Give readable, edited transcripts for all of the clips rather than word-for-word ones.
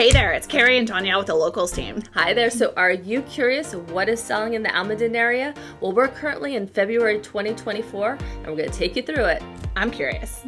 Hey there, it's Carrie and Daunielle with the Locals team. Hi there, so are you curious what is selling in the Almaden area? Well, we're currently in February 2024 and we're going to take you through it. I'm curious.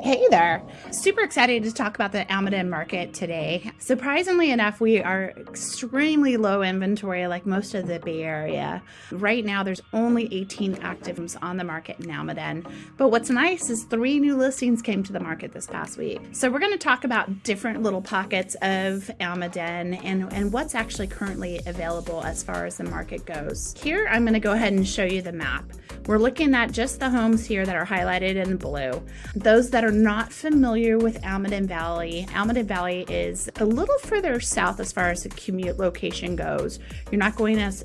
Hey there. Super excited to talk about the Almaden market today. Surprisingly enough, we are extremely low inventory like most of the Bay Area. Right now, there's only 18 actives on the market in Almaden. But what's nice is 3 new listings came to the market this past week. So we're going to talk about different little pockets of Almaden and what's actually currently available as far as the market goes. Here, I'm going to go ahead and show you the map. We're looking at just the homes here that are highlighted in blue. Those that are not familiar with Almaden Valley is a little further south as far as the commute location goes. You're not going as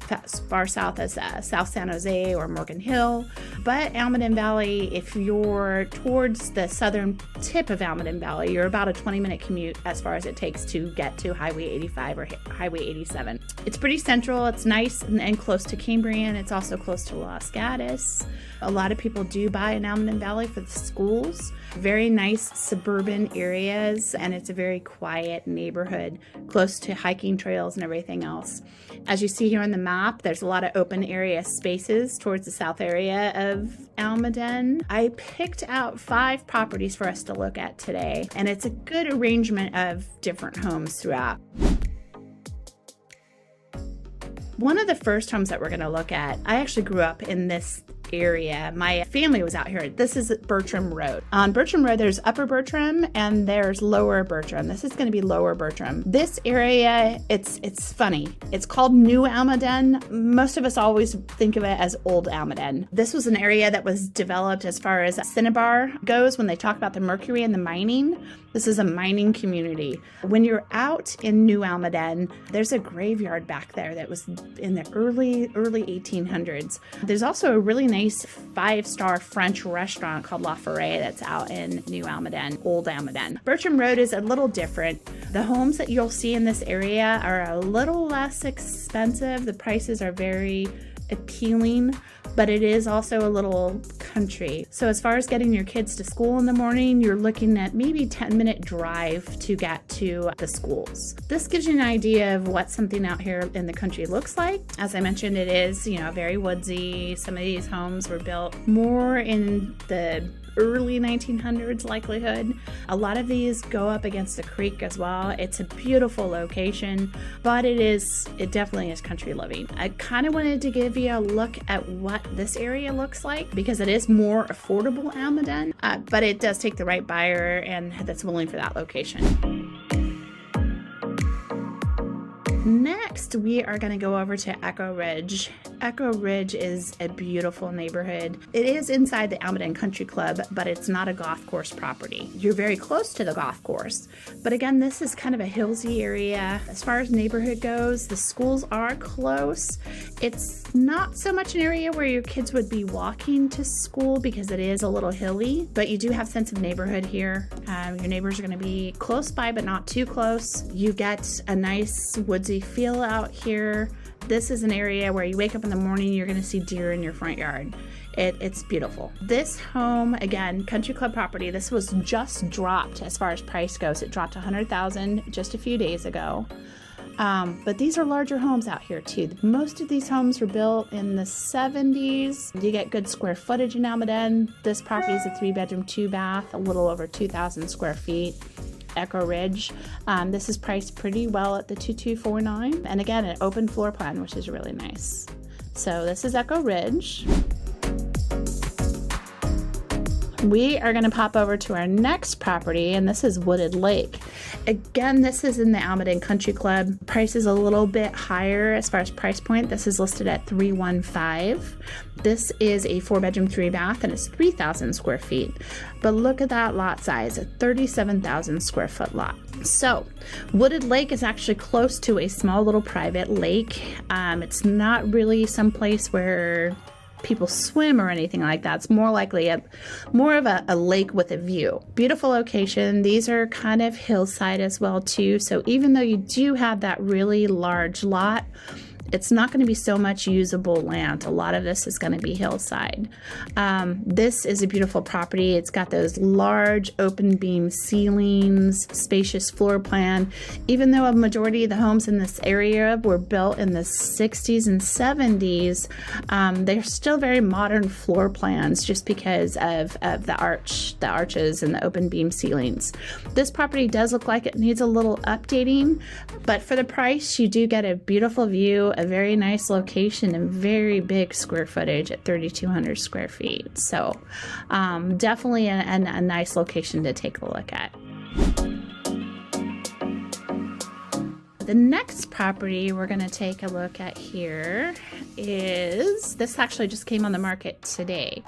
far south as South San Jose or Morgan Hill, but Almaden Valley, if you're towards the southern tip of Almaden Valley, you're about a 20-minute commute as far as it takes to get to Highway 85 or Highway 87. It's pretty central, it's nice and close to Cambrian, it's also close to Los Gatos. A lot of people do buy in Almaden Valley for the schools. Very nice suburban areas, and it's a very quiet neighborhood close to hiking trails and everything else. As you see here on the map, there's a lot of open area spaces towards the south area of Almaden. I picked out 5 properties for us to look at today, and it's a good arrangement of different homes throughout. One of the first homes that we're going to look at, I actually grew up in this area. My family was out here. This is Bertram Road. On Bertram Road, there's Upper Bertram and there's Lower Bertram. This is going to be Lower Bertram. This area, it's funny. It's called New Almaden. Most of us always think of it as Old Almaden. This was an area that was developed as far as Cinnabar goes when they talk about the mercury and the mining. This is a mining community. When you're out in New Almaden, there's a graveyard back there that was in the early 1800s. There's also a really nice 5-star French restaurant called La Forêt that's out in New Almaden, Old Almaden. Bertram Road is a little different. The homes that you'll see in this area are a little less expensive. The prices are very appealing, but it is also a little country. So as far as getting your kids to school in the morning, you're looking at maybe 10-minute drive to get to the schools. This gives you an idea of what something out here in the country looks like. As I mentioned, it is, very woodsy. Some of these homes were built more in the early 1900s likelihood. A lot of these go up against the creek as well. It's a beautiful location, but it definitely is country living. I kind of wanted to give you a look at what this area looks like because it is more affordable Almaden, but it does take the right buyer and that's willing for that location. Next, we are going to go over to Echo Ridge. Echo Ridge is a beautiful neighborhood. It is inside the Almaden Country Club, but it's not a golf course property. You're very close to the golf course, but again, this is kind of a hillsy area. As far as neighborhood goes, the schools are close. It's not so much an area where your kids would be walking to school because it is a little hilly, but you do have a sense of neighborhood here. Your neighbors are going to be close by, but not too close. You get a nice woodsy feel out here. This is an area where you wake up in the morning, you're going to see deer in your front yard. It's beautiful. This home, again, country club property, this was just dropped as far as price goes. It dropped $100,000 just a few days ago. But these are larger homes out here too. Most of these homes were built in the 70s. You get good square footage in Almaden. This property is a 3-bedroom, 2-bath, a little over 2,000 square feet. Echo Ridge. This is priced pretty well at the $2,249, and again, an open floor plan, which is really nice. So this is Echo Ridge. We are going to pop over to our next property, and this is Wooded Lake. Again, this is in the Almaden Country Club. Price is a little bit higher as far as price point. This is listed at $315,000. This is a 4-bedroom, 3-bath, and it's 3,000 square feet. But look at that lot size, a 37,000 square foot lot. So, Wooded Lake is actually close to a small little private lake. It's not really someplace where people swim or anything like that. It's more likely more of a lake with a view. Beautiful location. These are kind of hillside as well too. So even though you do have that really large lot, It's not going to be so much usable land. A lot of this is going to be hillside. This is a beautiful property. It's got those large open beam ceilings, spacious floor plan. Even though a majority of the homes in this area were built in the 60s and 70s, they're still very modern floor plans just because of the arches and the open beam ceilings. This property does look like it needs a little updating, but for the price, you do get a beautiful view, a very nice location, and very big square footage at 3,200 square feet. So definitely a nice location to take a look at. The next property we're going to take a look at here is, this actually just came on the market today.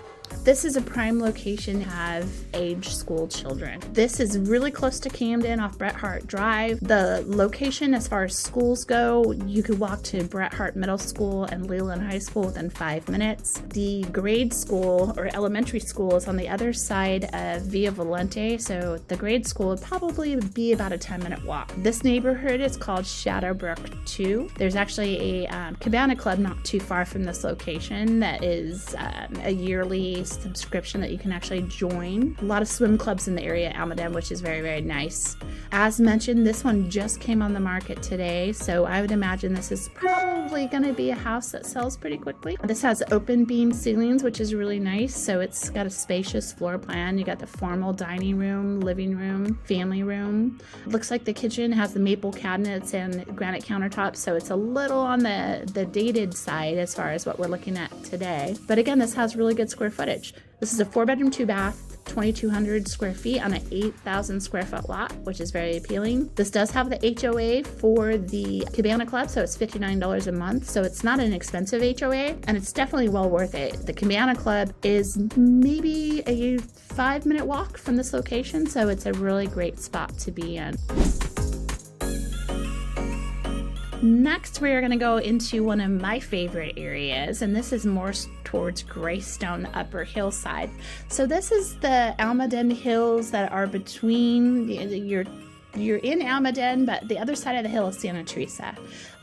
This is a prime location to have age school children. This is really close to Camden off Bret Harte Drive. The location as far as schools go, you could walk to Bret Harte Middle School and Leland High School within 5 minutes. The grade school or elementary school is on the other side of Via Valente, so the grade school would probably be about a 10-minute walk. This neighborhood is called Shadowbrook 2. There's actually a cabana club not too far from this location that is a yearly subscription that you can actually join. A lot of swim clubs in the area, Almaden, which is very, very nice. As mentioned, this one just came on the market today, so I would imagine this is probably going to be a house that sells pretty quickly. This has open beam ceilings, which is really nice, so it's got a spacious floor plan. You got the formal dining room, living room, family room. It looks like the kitchen has the maple cabinets and granite countertops, so it's a little on the dated side as far as what we're looking at today. But again, this has really good square footage. This is a 4-bedroom, 2-bath, 2,200 square feet on an 8,000 square foot lot, which is very appealing. This does have the HOA for the Cabana Club, so it's $59 a month. So it's not an expensive HOA, and it's definitely well worth it. The Cabana Club is maybe a 5-minute walk from this location, so it's a really great spot to be in. Next, we're going to go into one of my favorite areas, and this is more towards Greystone Upper Hillside. So this is the Almaden Hills that are between, you're in Almaden, but the other side of the hill is Santa Teresa.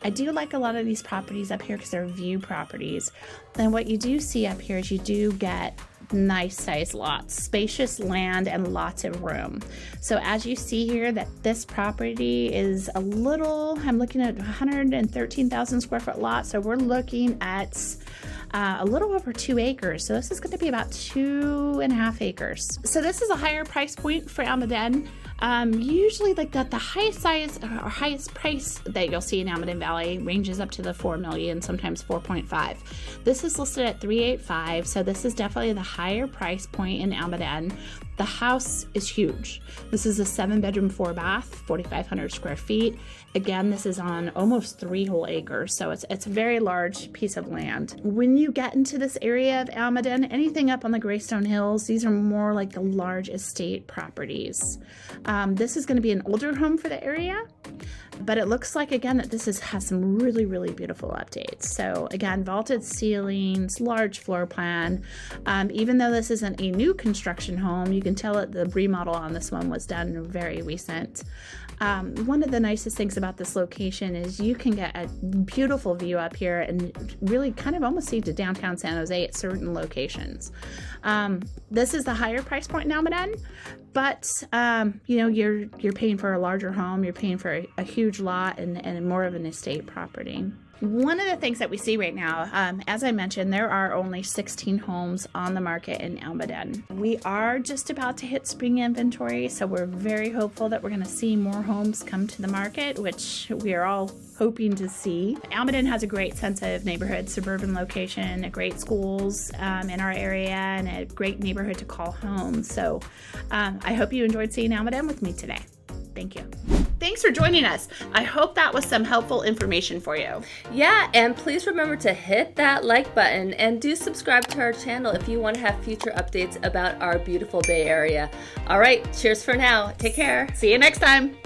I do like a lot of these properties up here because they're view properties. And what you do see up here is you do get nice sized lots, spacious land, and lots of room. So as you see here, that this property is a little, I'm looking at 113,000 square foot lot. So we're looking at a little over 2 acres. So this is going to be about 2.5 acres. So this is a higher price point for Almaden. Usually like that the highest size or highest price that you'll see in Almaden Valley ranges up to the 4 million, sometimes 4.5. This is listed at 385, so this is definitely the higher price point in Almaden. The house is huge. This is a 7-bedroom, 4-bath, 4,500 square feet. Again, this is on almost 3 whole acres, so it's a very large piece of land. When you get into this area of Almaden, anything up on the Greystone Hills, these are more like the large estate properties. This is going to be an older home for the area, but it looks like, again, that this has some really, really beautiful updates. So again, vaulted ceilings, large floor plan. Even though this isn't a new construction home, you can tell that the remodel on this one was done very recent. One of the nicest things about this location is you can get a beautiful view up here and really kind of almost see to downtown San Jose at certain locations. This is the higher price point in Almaden, but you know, you're paying for a larger home, you're paying for a huge lot and more of an estate property. One of the things that we see right now, as I mentioned, there are only 16 homes on the market in Almaden. We are just about to hit spring inventory, so we're very hopeful that we're going to see more homes come to the market, which we are all hoping to see. Almaden has a great sense of neighborhood, suburban location, great schools in our area, and a great neighborhood to call home. So I hope you enjoyed seeing Almaden with me today. Thank you. Thanks for joining us. I hope that was some helpful information for you. Yeah, and please remember to hit that like button and do subscribe to our channel if you want to have future updates about our beautiful Bay Area. All right, cheers for now. Take care. See you next time.